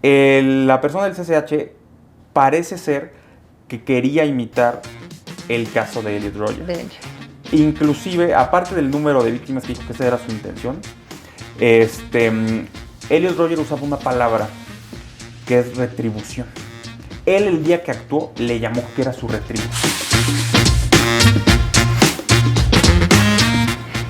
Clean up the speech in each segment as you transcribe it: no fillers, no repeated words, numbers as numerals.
La persona del CCH parece ser que quería imitar el caso de Elliot Rodger. Inclusive, aparte del número de víctimas que dijo que esa era su intención, Elliot Rodger usaba una palabra que es retribución. Él, el día que actuó, le llamó que era su retribución.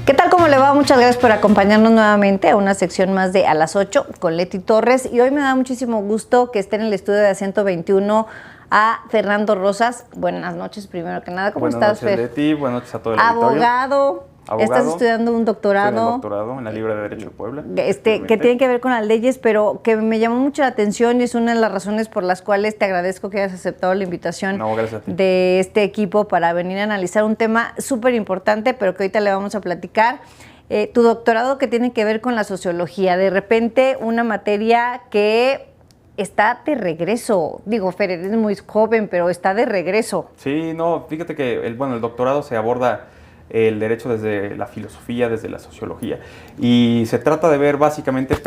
¿Qué tal? ¿Cómo le va? Muchas gracias por acompañarnos nuevamente a una sección más de A las 8 con Leti Torres. Y hoy me da muchísimo gusto que esté en el estudio de Acento 21 a Fernando Rosas. Buenas noches, primero que nada. ¿Cómo estás, Fer? Buenas noches, Leti. Buenas noches a todo el auditorio. Abogado. Estás estudiando un doctorado. Estoy en el doctorado en la Libre de Derecho de Puebla. Que tiene que ver con las leyes, pero que me llamó mucho la atención y es una de las razones por las cuales te agradezco que hayas aceptado la invitación de este equipo para venir a analizar un tema súper importante, pero que ahorita le vamos a platicar. Tu doctorado que tiene que ver con la sociología. De repente, una materia que está de regreso. Digo, Fer, eres muy joven, pero está de regreso. Sí, no, fíjate que el doctorado se aborda el derecho desde la filosofía, desde la sociología. Y se trata de ver básicamente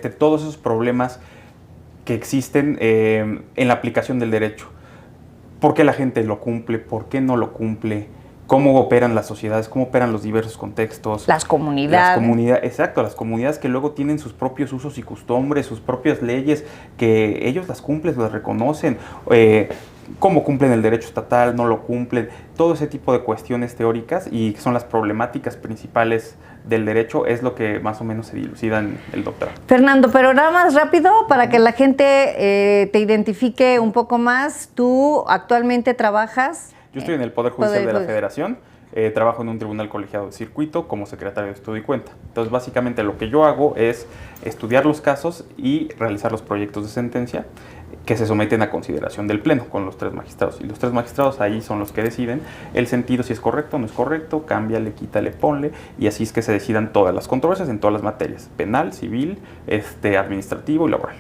todos esos problemas que existen en la aplicación del derecho. ¿Por qué la gente lo cumple? ¿Por qué no lo cumple? ¿Cómo operan las sociedades? ¿Cómo operan los diversos contextos? Las comunidades. Exacto, las comunidades que luego tienen sus propios usos y costumbres, sus propias leyes, que ellos las cumplen, las reconocen. Cómo cumplen el derecho estatal, no lo cumplen, todo ese tipo de cuestiones teóricas y que son las problemáticas principales del derecho es lo que más o menos se dilucida en el doctorado. Fernando, pero nada más rápido para que la gente te identifique un poco más. Tú actualmente trabajas. Yo estoy en el Poder Judicial de la Federación. Trabajo en un tribunal colegiado de circuito como secretario de estudio y cuenta. Entonces, básicamente lo que yo hago es estudiar los casos y realizar los proyectos de sentencia que se someten a consideración del Pleno con los 3 magistrados. Y los 3 magistrados ahí son los que deciden el sentido, si es correcto o no es correcto, cámbiale, quítale, ponle, y así es que se decidan todas las controversias en todas las materias, penal, civil, administrativo y laboral.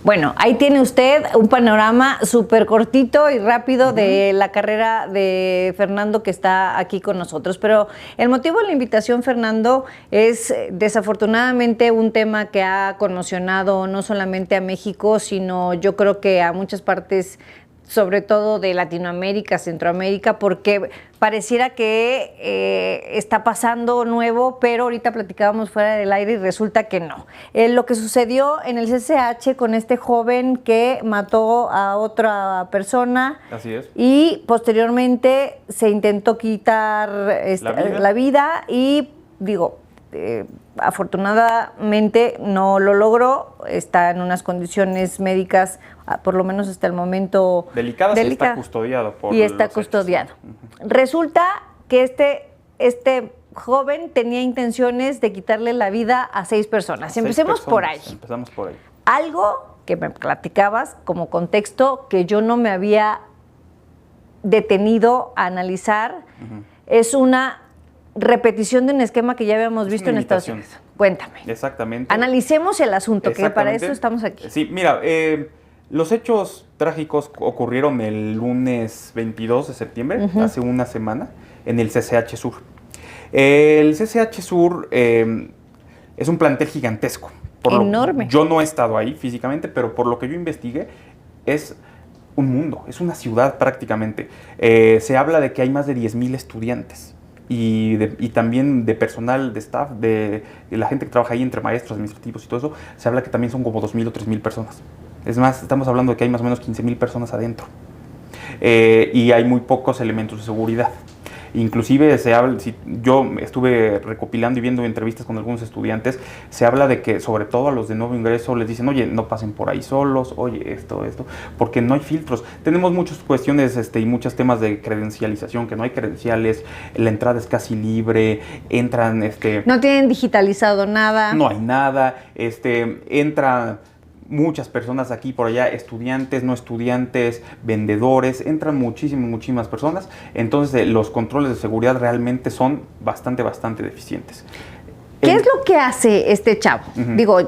Bueno, ahí tiene usted un panorama súper cortito y rápido de la carrera de Fernando que está aquí con nosotros. Pero el motivo de la invitación, Fernando, es desafortunadamente un tema que ha conmocionado no solamente a México, sino yo creo que a muchas partes, sobre todo de Latinoamérica, Centroamérica, porque pareciera que está pasando nuevo, pero ahorita platicábamos fuera del aire y resulta que no. Lo que sucedió en el CCH con este joven que mató a otra persona. Así es. Y posteriormente se intentó quitar la vida y digo, afortunadamente no lo logró, está en unas condiciones médicas, por lo menos hasta el momento delicadas. Está custodiado y está custodiado. Resulta que este joven tenía intenciones de quitarle la vida a 6 personas. Empecemos por ahí. Empezamos por ahí. Algo que me platicabas como contexto que yo no me había detenido a analizar, es una repetición de un esquema que ya habíamos visto en Estados Unidos. Cuéntame. Exactamente. Analicemos el asunto, que para eso estamos aquí. Sí, mira, los hechos trágicos ocurrieron el lunes 22 de septiembre, hace una semana, en el CCH Sur. El CCH Sur es un plantel gigantesco. Enorme. Yo no he estado ahí físicamente, pero por lo que yo investigué, es un mundo, es una ciudad prácticamente. Se habla de que hay más de 10,000 estudiantes. Y también de personal, de staff, de la gente que trabaja ahí, entre maestros, administrativos y todo eso, se habla que también son como 2,000 o 3,000 personas. Es más, estamos hablando de que hay más o menos 15,000 personas adentro. Y hay muy pocos elementos de seguridad. Inclusive yo estuve recopilando y viendo entrevistas con algunos estudiantes, se habla de que sobre todo a los de nuevo ingreso les dicen, oye, no pasen por ahí solos, oye, esto, porque no hay filtros. Tenemos muchas cuestiones y muchos temas de credencialización, que no hay credenciales, la entrada es casi libre, entran... No tienen digitalizado nada. No hay nada, entra... Muchas personas aquí por allá, estudiantes, no estudiantes, vendedores, entran muchísimas personas. Entonces los controles de seguridad realmente son bastante deficientes. ¿Qué es lo que hace este chavo? Digo,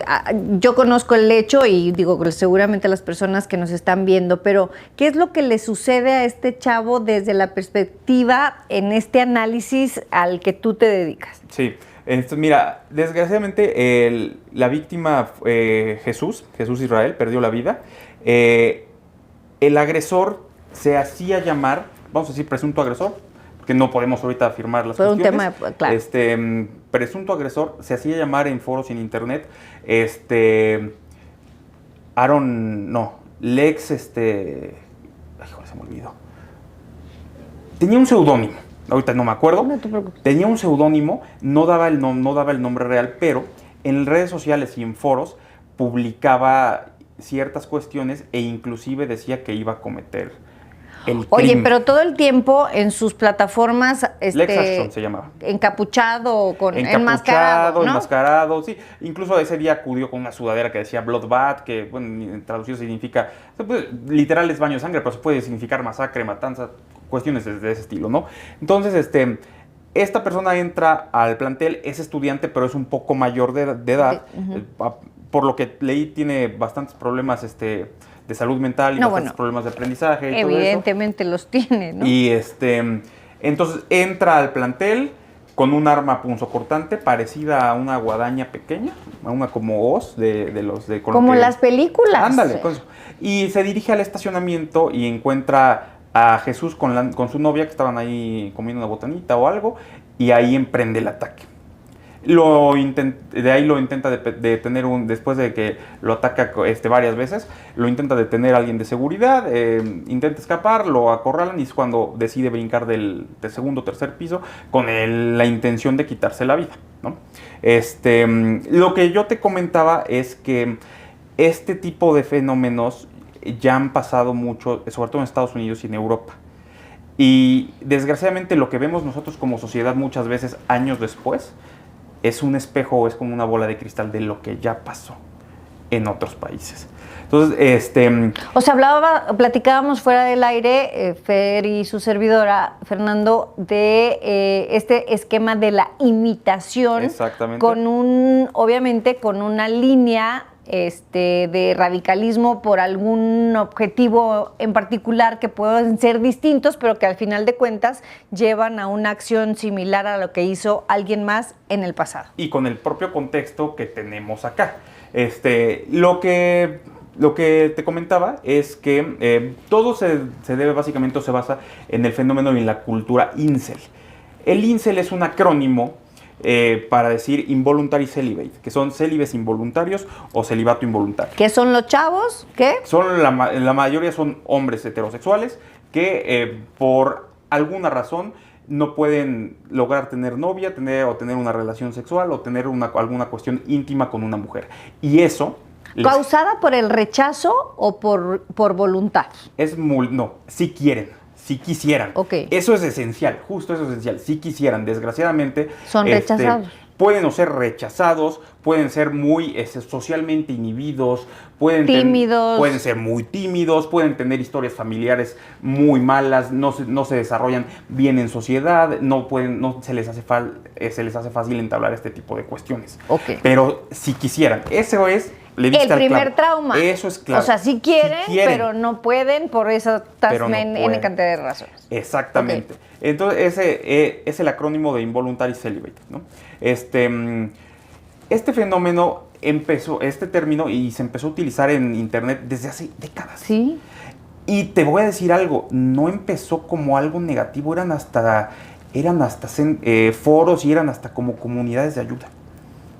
yo conozco el hecho y digo, seguramente las personas que nos están viendo, pero ¿qué es lo que le sucede a este chavo desde la perspectiva en este análisis al que tú te dedicas? Sí, Mira, desgraciadamente la víctima, Jesús Israel, perdió la vida. El agresor se hacía llamar, vamos a decir presunto agresor, que no podemos ahorita afirmar las Fue un cuestiones. tema, claro. Presunto agresor se hacía llamar en foros y en internet, Lex, ay, joder, se me olvidó. Tenía un seudónimo, ahorita no me acuerdo. No te preocupes. Tenía un seudónimo, no daba el nombre real, pero en redes sociales y en foros publicaba ciertas cuestiones e inclusive decía que iba a cometer el Oye, crimen. pero todo el tiempo en sus plataformas, Lex Ashton se llamaba. encapuchado o con Encapuchado, ¿no? enmascarado, sí. Incluso ese día acudió con una sudadera que decía Bloodbath, que, bueno, traducido significa, literal es baño de sangre, pero se puede significar masacre, matanza, cuestiones de ese estilo, ¿no? Entonces, esta persona entra al plantel, es estudiante, pero es un poco mayor de edad. Por lo que leí, tiene bastantes problemas, de salud mental y bastantes problemas de aprendizaje. Y evidentemente los tiene, ¿no? Y entonces entra al plantel con un arma punzocortante parecida a una guadaña pequeña, a una como hoz de los de como las películas. Ándale, con eso. Y se dirige al estacionamiento y encuentra a Jesús con su novia, que estaban ahí comiendo una botanita o algo, y ahí emprende el ataque. De ahí lo intenta detener después de que lo ataca varias veces, lo intenta detener alguien de seguridad, intenta escapar, lo acorralan y es cuando decide brincar del segundo o tercer piso con la intención de quitarse la vida, ¿no? Lo que yo te comentaba es que este tipo de fenómenos ya han pasado mucho, sobre todo en Estados Unidos y en Europa. Y desgraciadamente lo que vemos nosotros como sociedad muchas veces años después es un espejo o es como una bola de cristal de lo que ya pasó en otros países. Entonces, O sea, platicábamos fuera del aire, Fer y su servidora, Fernando, de este esquema de la imitación. Exactamente. Obviamente, con una línea de radicalismo por algún objetivo en particular que pueden ser distintos, pero que al final de cuentas llevan a una acción similar a lo que hizo alguien más en el pasado. Y con el propio contexto que tenemos acá. Lo que te comentaba es que todo se debe básicamente o se basa en el fenómeno y en la cultura incel. El incel es un acrónimo para decir involuntary celibate, que son célibes involuntarios o celibato involuntario. ¿Qué son los chavos? ¿Qué? La mayoría son hombres heterosexuales que por alguna razón no pueden lograr tener novia, tener una relación sexual o tener alguna cuestión íntima con una mujer. Y eso... ¿Causada por el rechazo o por voluntad? No, si quieren. Si quisieran. Okay. Eso es esencial, justo eso es esencial. Si quisieran, desgraciadamente... Son rechazados. Pueden no ser rechazados, pueden ser muy socialmente inhibidos, tímidos. Pueden ser muy tímidos, pueden tener historias familiares muy malas, no se desarrollan bien en sociedad, se les hace fácil entablar este tipo de cuestiones. Okay. Pero si quisieran, eso es... El primer trauma. Eso es claro. O sea, sí quieren, pero no pueden por esa N cantidad de razones. Exactamente. Okay. Entonces, ese es el acrónimo de involuntary celibate, ¿no? Este fenómeno este término, y se empezó a utilizar en internet desde hace décadas. Sí. Y te voy a decir algo, no empezó como algo negativo, eran hasta foros y eran hasta como comunidades de ayuda.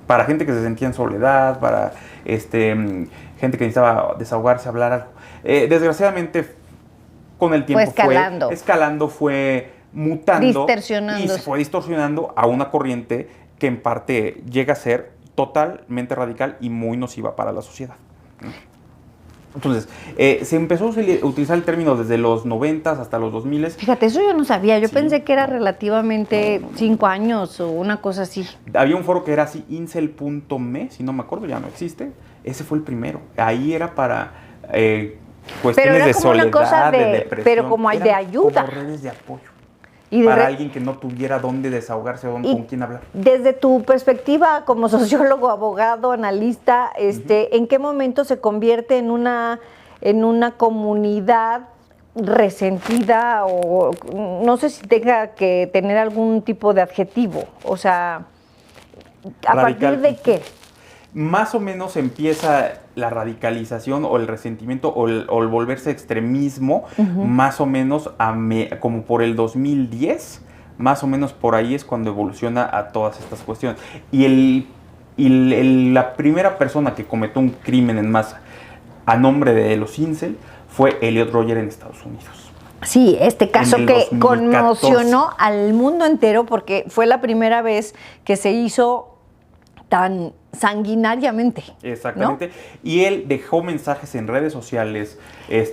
Para gente que se sentía en soledad, para gente que necesitaba desahogarse, hablar algo. Desgraciadamente, con el tiempo fue mutando y se fue distorsionando a una corriente que en parte llega a ser totalmente radical y muy nociva para la sociedad. Entonces, se empezó a utilizar el término desde los 90s hasta los 2000. Fíjate, eso yo no sabía. Yo pensé que era relativamente 5 años o una cosa así. Había un foro que era así, incel.me, si no me acuerdo, ya no existe. Ese fue el primero. Ahí era para cuestiones de soledad, de depresión. Pero como hay de ayuda. Como redes de apoyo. Para alguien que no tuviera dónde desahogarse o con quién hablar. Desde tu perspectiva como sociólogo, abogado, analista, ¿en qué momento se convierte en una comunidad resentida o no sé si tenga que tener algún tipo de adjetivo? O sea, ¿A partir de qué? Más o menos empieza la radicalización o el resentimiento o el volverse extremismo, más o menos como por el 2010, más o menos por ahí es cuando evoluciona a todas estas cuestiones. Y la primera persona que cometió un crimen en masa a nombre de los incel fue Elliot Rodger en Estados Unidos. Sí, este caso que 2014. conmocionó al mundo entero porque fue la primera vez que se hizo tan sanguinariamente. Exactamente. ¿No? Y él dejó mensajes en redes sociales.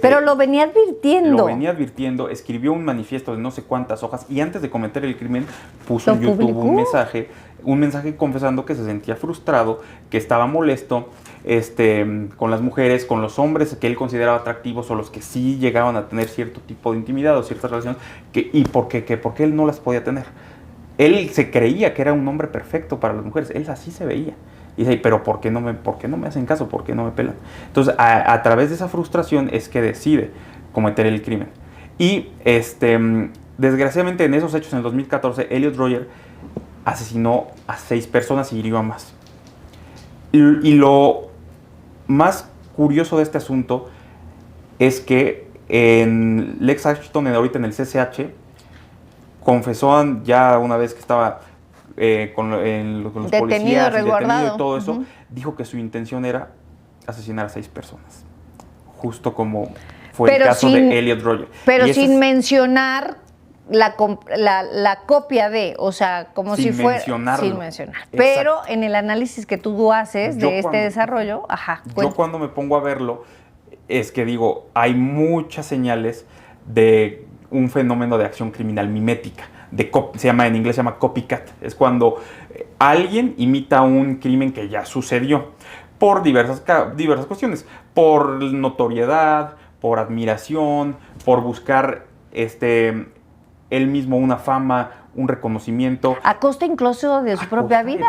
Pero lo venía advirtiendo. Lo venía advirtiendo, escribió un manifiesto de no sé cuántas hojas y antes de cometer el crimen puso en YouTube un mensaje confesando que se sentía frustrado, que estaba molesto con las mujeres, con los hombres que él consideraba atractivos o los que sí llegaban a tener cierto tipo de intimidad o ciertas relaciones y porque él no las podía tener. Él se creía que era un hombre perfecto para las mujeres, él así se veía. Y dice, pero ¿por qué no me hacen caso? ¿Por qué no me pelan? Entonces, a través de esa frustración es que decide cometer el crimen. Y desgraciadamente en esos hechos, en el 2014, Elliot Rodger asesinó a 6 personas y hirió a más. Y lo más curioso de este asunto es que Lex Ashton, ahorita en el CCH, confesó ya una vez que estaba con los policías, detenido y todo eso, dijo que su intención era asesinar a 6 personas. Justo como fue el caso de Elliot Rodger. Pero sin mencionar la copia de, o sea, como si fuera... Sin mencionar. Pero en el análisis que tú haces de este desarrollo, yo cuando me pongo a verlo, es que digo, hay muchas señales de un fenómeno de acción criminal mimética. En inglés se llama copycat. Es cuando alguien imita un crimen que ya sucedió por diversas cuestiones. Por notoriedad, por admiración, por buscar él mismo una fama, un reconocimiento. A costa incluso de su propia vida.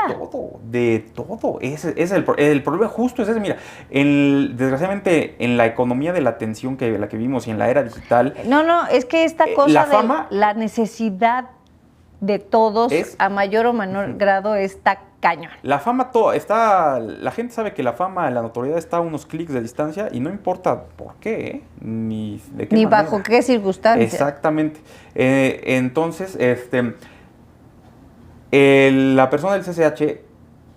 De todo. El problema justo es ese. Mira, desgraciadamente en la economía de la atención la que vimos y en la era digital. No, es que esta cosa la necesidad de todos a mayor o menor grado está cañón. La fama la gente sabe que la fama, la notoriedad está a unos clics de distancia y no importa por qué, ni de qué manera. Bajo qué circunstancias. Exactamente. Entonces, la persona del CCH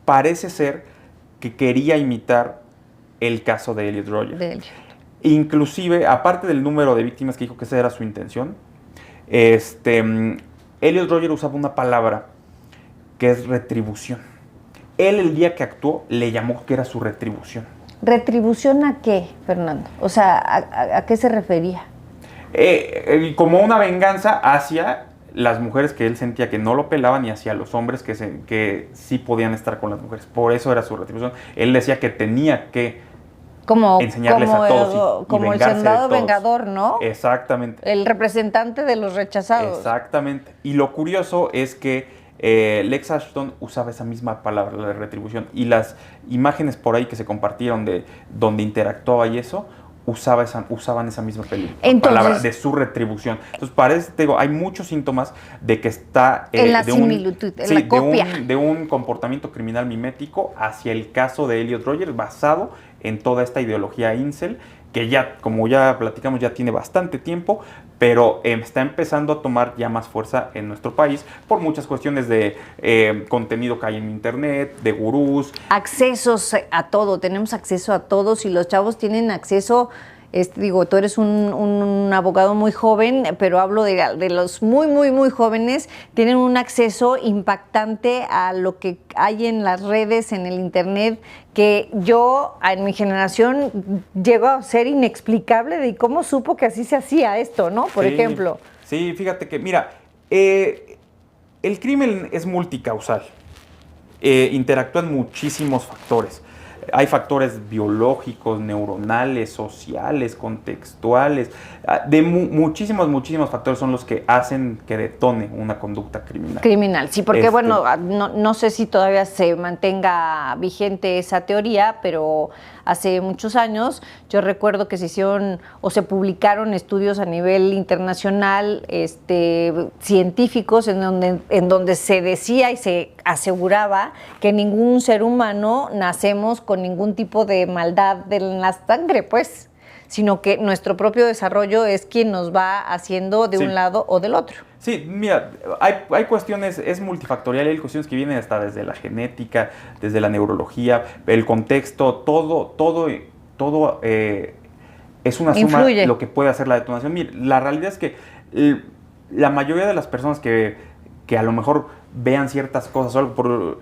parece ser que quería imitar el caso de Elliot Rodger. Inclusive, aparte del número de víctimas que dijo que esa era su intención, Elliot Rodger usaba una palabra que es retribución. Él, el día que actuó, le llamó que era su retribución. ¿Retribución a qué, Fernando? O sea, ¿a qué se refería? Como una venganza hacia las mujeres que él sentía que no lo pelaban y hacia los hombres que sí podían estar con las mujeres. Por eso era su retribución. Él decía que tenía que enseñarles a todos como el soldado vengador, ¿no? Exactamente. El representante de los rechazados. Exactamente. Y lo curioso es que Lex Ashton usaba esa misma palabra, la de retribución, y las imágenes por ahí que se compartieron de donde interactuaba y eso, usaban esa misma palabra de su retribución. Entonces, hay muchos síntomas de que está en la similitud, en la copia. De un comportamiento criminal mimético hacia el caso de Elliot Rodger, basado en toda esta ideología incel, que ya, como ya platicamos, ya tiene bastante tiempo, pero está empezando a tomar ya más fuerza en nuestro país por muchas cuestiones de contenido que hay en internet, de gurús. Accesos a todo, tenemos acceso a todos y los chavos tienen acceso. Tú eres un abogado muy joven, pero hablo de los muy, muy, muy jóvenes, tienen un acceso impactante a lo que hay en las redes, en el internet, que yo, en mi generación, llego a ser inexplicable de cómo supo que así se hacía esto, ¿no? Por ejemplo. Sí, fíjate que, mira, el crimen es multicausal, interactúan muchísimos factores. Hay factores biológicos, neuronales, sociales, contextuales, muchísimos, muchísimos factores son los que hacen que detone una conducta criminal. Criminal, sí, porque bueno, no sé si todavía se mantenga vigente esa teoría, pero hace muchos años yo recuerdo que se hicieron o se publicaron estudios a nivel internacional, científicos, en donde se decía y se aseguraba que ningún ser humano nacemos con ningún tipo de maldad en la sangre, pues, sino que nuestro propio desarrollo es quien nos va haciendo de un lado o del otro. Sí, mira, hay cuestiones, es multifactorial, hay cuestiones que vienen hasta desde la genética, desde la neurología, el contexto, todo es una suma lo que puede hacer la detonación. Mira, la realidad es que la mayoría de las personas que a lo mejor vean ciertas cosas o algo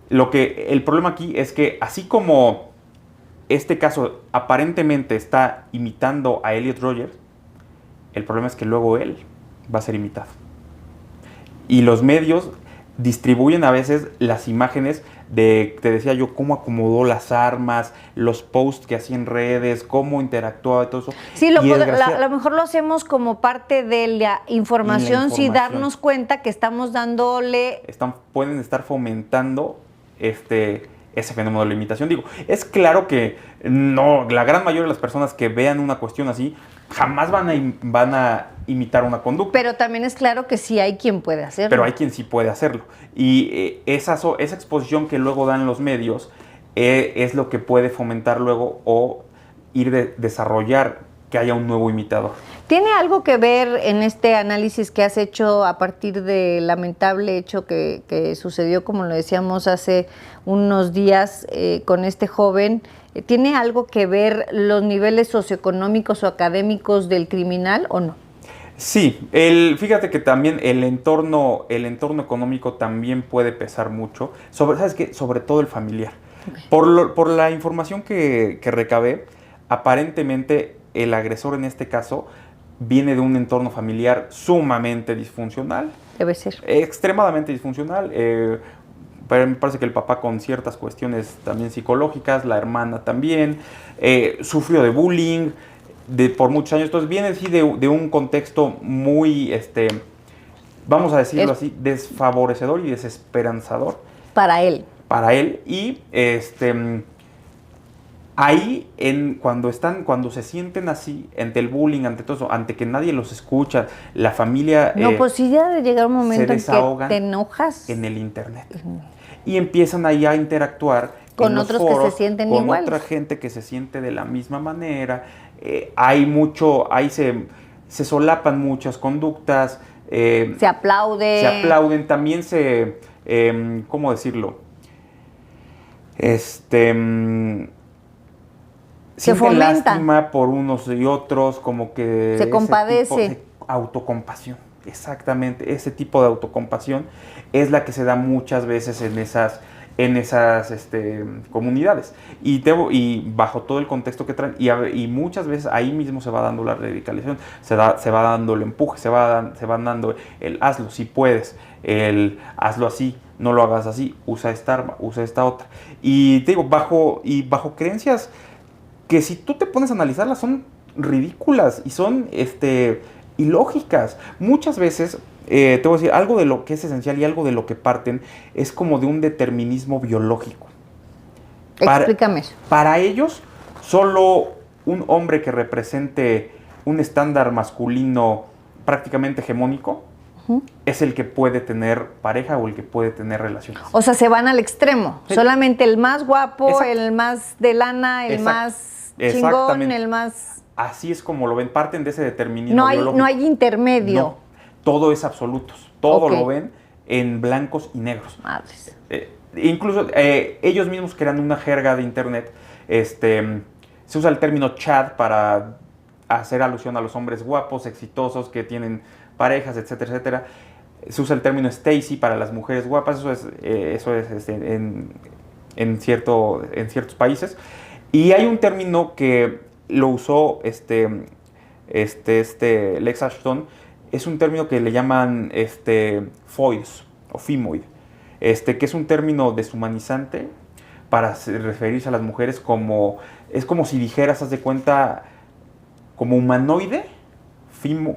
el problema aquí es que así como este caso aparentemente está imitando a Elliot Rodgers, el problema es que luego él va a ser imitado. Y los medios distribuyen a veces las imágenes de, te decía yo, cómo acomodó las armas, los posts que hacía en redes, cómo interactuaba y todo eso. Sí, a lo mejor lo hacemos como parte de la información, sin darnos cuenta que estamos dándole... Pueden estar fomentando ese fenómeno de la imitación. Digo, es claro que no, la gran mayoría de las personas que vean una cuestión así jamás van a imitar una conducta. Pero también es claro que sí hay quien puede hacerlo. Pero hay quien sí puede hacerlo. Y esa exposición que luego dan los medios es lo que puede fomentar luego o desarrollar que haya un nuevo imitador. ¿Tiene algo que ver en este análisis que has hecho a partir del lamentable hecho que sucedió, como lo decíamos hace unos días, con este joven? ¿Tiene algo que ver los niveles socioeconómicos o académicos del criminal o no? Sí, fíjate que también el entorno económico también puede pesar mucho, ¿sabes qué? Sobre todo el familiar. Okay. Por la información que recabé, aparentemente el agresor en este caso viene de un entorno familiar sumamente disfuncional. Debe ser. Extremadamente disfuncional. Pero me parece que el papá con ciertas cuestiones también psicológicas, la hermana también, sufrió de bullying por muchos años. Entonces viene así de un contexto muy, vamos a decirlo así, desfavorecedor y desesperanzador. Para él. Para él. Y ahí, cuando se sienten así, ante el bullying, ante todo eso, ante que nadie los escucha, la familia... No, pues sí ya de llegar un momento en que te enojas. En el internet. Y empiezan ahí a interactuar con otros foros, que se sienten con igual. Con otra gente que se siente de la misma manera. Ahí se solapan muchas conductas. Se aplauden. Se aplauden. También ¿cómo decirlo? Sienten lástima por unos y otros, como que... Se compadece. De autocompasión, exactamente. Ese tipo de autocompasión es la que se da muchas veces en esas comunidades. Y bajo todo el contexto que traen, y muchas veces ahí mismo se va dando la radicalización, se va dando el empuje, se van dando el hazlo si puedes, el hazlo así, no lo hagas así, usa esta arma, usa esta otra. Y te digo, bajo creencias que si tú te pones a analizarlas son ridículas y son ilógicas. Muchas veces, te voy a decir, algo de lo que es esencial y algo de lo que parten es como de un determinismo biológico. Explícame eso. Para ellos, solo un hombre que represente un estándar masculino prácticamente hegemónico es el que puede tener pareja o el que puede tener relaciones. O sea, se van al extremo. Sí. Solamente el más guapo, el más de lana, el más chingón, el más... Así es como lo ven, parten de ese determinismo biológico. No hay intermedio. No, todo es absolutos, todo lo ven en blancos y negros. Madres. Incluso ellos mismos crean una jerga de internet, se usa el término Chad para hacer alusión a los hombres guapos, exitosos, que tienen parejas, etcétera, etcétera. Se usa el término Stacy para las mujeres guapas, eso es en ciertos países. Y hay un término que lo usó Lex Ashton, es un término que le llaman foids o femoid, que es un término deshumanizante para referirse a las mujeres como, es como si dijeras, haz de cuenta, como humanoide,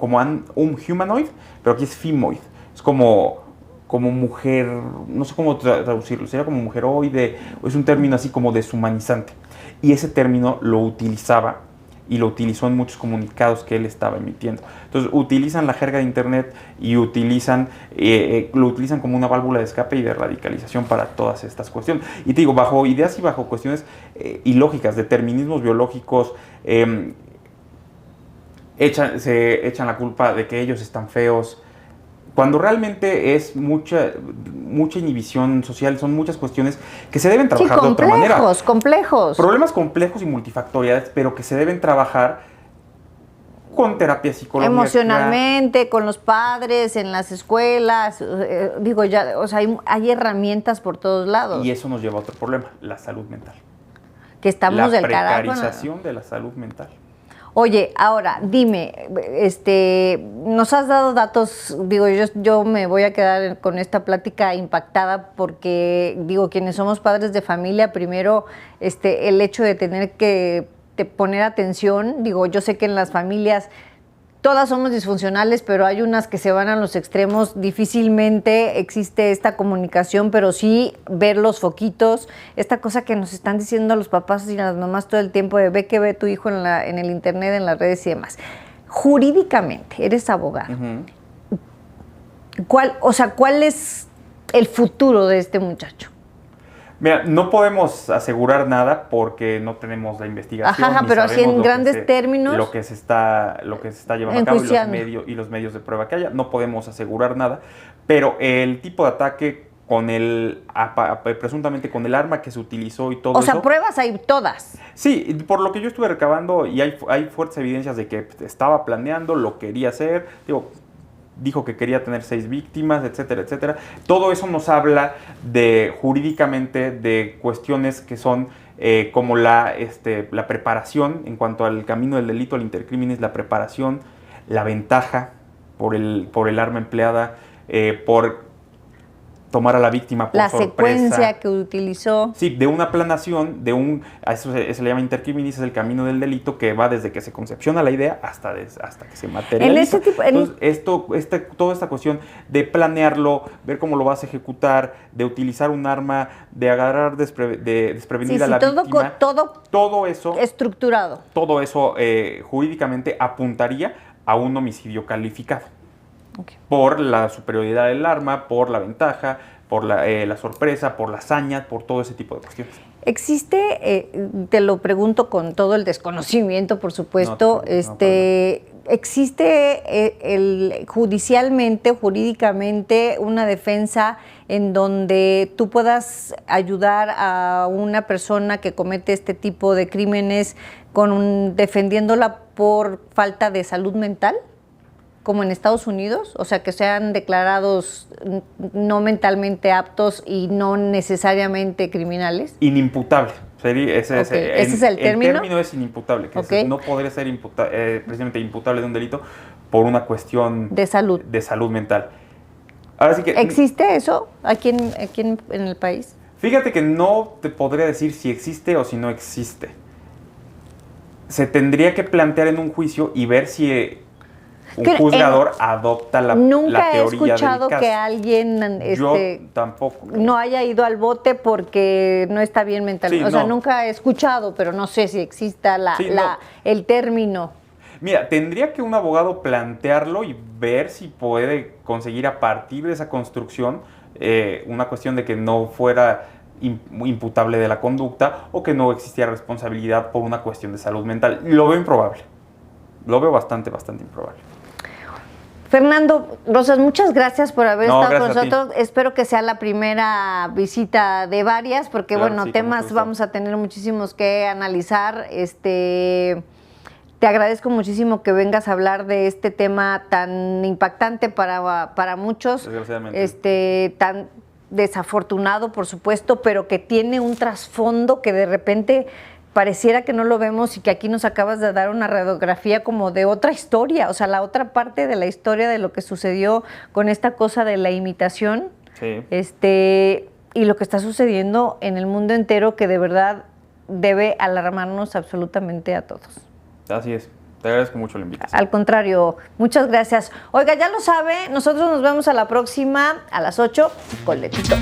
como un humanoid, pero aquí es femoid, es como mujer, no sé cómo traducirlo, sería como mujeroide, es un término así como deshumanizante. Y ese término lo utilizaba y lo utilizó en muchos comunicados que él estaba emitiendo. Entonces utilizan la jerga de internet y lo utilizan como una válvula de escape y de radicalización para todas estas cuestiones. Y te digo, bajo ideas y bajo cuestiones ilógicas, determinismos biológicos, se echan la culpa de que ellos están feos, cuando realmente es mucha inhibición social, son muchas cuestiones que se deben trabajar de otra manera. Complejos. Problemas complejos y multifactoriales, pero que se deben trabajar con terapia psicológica. Emocionalmente, con los padres, en las escuelas, hay herramientas por todos lados. Y eso nos lleva a otro problema, la salud mental. Que estamos del carajo. La precarización de la salud mental. Oye, ahora, dime, nos has dado datos, yo me voy a quedar con esta plática impactada porque, quienes somos padres de familia, primero, el hecho de tener que poner atención, yo sé que en las familias todas somos disfuncionales, pero hay unas que se van a los extremos, difícilmente existe esta comunicación, pero sí ver los foquitos, esta cosa que nos están diciendo los papás y las mamás todo el tiempo de ve que ve tu hijo en el internet, en las redes y demás. Jurídicamente, eres abogado. Uh-huh. ¿Cuál es el futuro de este muchacho? Mira, no podemos asegurar nada porque no tenemos la investigación. Ajá, pero así en grandes términos. Lo que se está llevando a cabo y los medios de prueba que haya. No podemos asegurar nada, pero el tipo de ataque presuntamente con el arma que se utilizó y todo eso. O sea, pruebas hay todas. Sí, por lo que yo estuve recabando y hay fuertes evidencias de que estaba planeando, lo quería hacer, dijo que quería tener 6 víctimas, etcétera, etcétera. Todo eso nos habla jurídicamente de cuestiones que son como la preparación en cuanto al camino del delito, al intercriminis, la preparación, la ventaja por el arma empleada, por tomar a la víctima por la sorpresa. Secuencia que utilizó. Sí, de una planación, a eso se le llama intercriminis, es el camino del delito que va desde que se concepciona la idea hasta que se materializa. Entonces, toda esta cuestión de planearlo, ver cómo lo vas a ejecutar, de utilizar un arma, de agarrar desprevenida a la víctima. Todo eso. Estructurado. Todo eso jurídicamente apuntaría a un homicidio calificado. Okay. Por la superioridad del arma, por la ventaja, por la sorpresa, por la hazaña, por todo ese tipo de cuestiones. ¿Existe, te lo pregunto con todo el desconocimiento, por supuesto, existe jurídicamente una defensa en donde tú puedas ayudar a una persona que comete este tipo de crímenes defendiéndola por falta de salud mental? Como en Estados Unidos, o sea, que sean declarados no mentalmente aptos y no necesariamente criminales. Inimputable. ¿Ese es el término? El término es inimputable, que no podría ser precisamente imputable de un delito por una cuestión de salud mental. Ahora sí que, ¿existe eso aquí en el país? Fíjate que no te podría decir si existe o si no existe. Se tendría que plantear en un juicio y ver si un juzgador adopta la teoría del caso. Nunca he escuchado que alguien yo tampoco no haya ido al bote porque no está bien mentalmente. Sí, o sea, nunca he escuchado, pero no sé si exista el término. Mira, tendría que un abogado plantearlo y ver si puede conseguir a partir de esa construcción una cuestión de que no fuera imputable de la conducta o que no existiera responsabilidad por una cuestión de salud mental. Lo veo improbable. Lo veo bastante improbable. Fernando Rosas, muchas gracias por haber estado con nosotros. Espero que sea la primera visita de varias, porque temas vamos a tener muchísimos que analizar. Te agradezco muchísimo que vengas a hablar de este tema tan impactante para muchos. Desgraciadamente. Tan desafortunado, por supuesto, pero que tiene un trasfondo que de repente pareciera que no lo vemos y que aquí nos acabas de dar una radiografía como de otra historia, o sea, la otra parte de la historia de lo que sucedió con esta cosa de la imitación. Sí. y lo que está sucediendo en el mundo entero, que de verdad debe alarmarnos absolutamente a todos. Así es. Te agradezco mucho la invitación. Al contrario, muchas gracias. Oiga, ya lo sabe, nosotros nos vemos a la próxima a las 8 con Letito.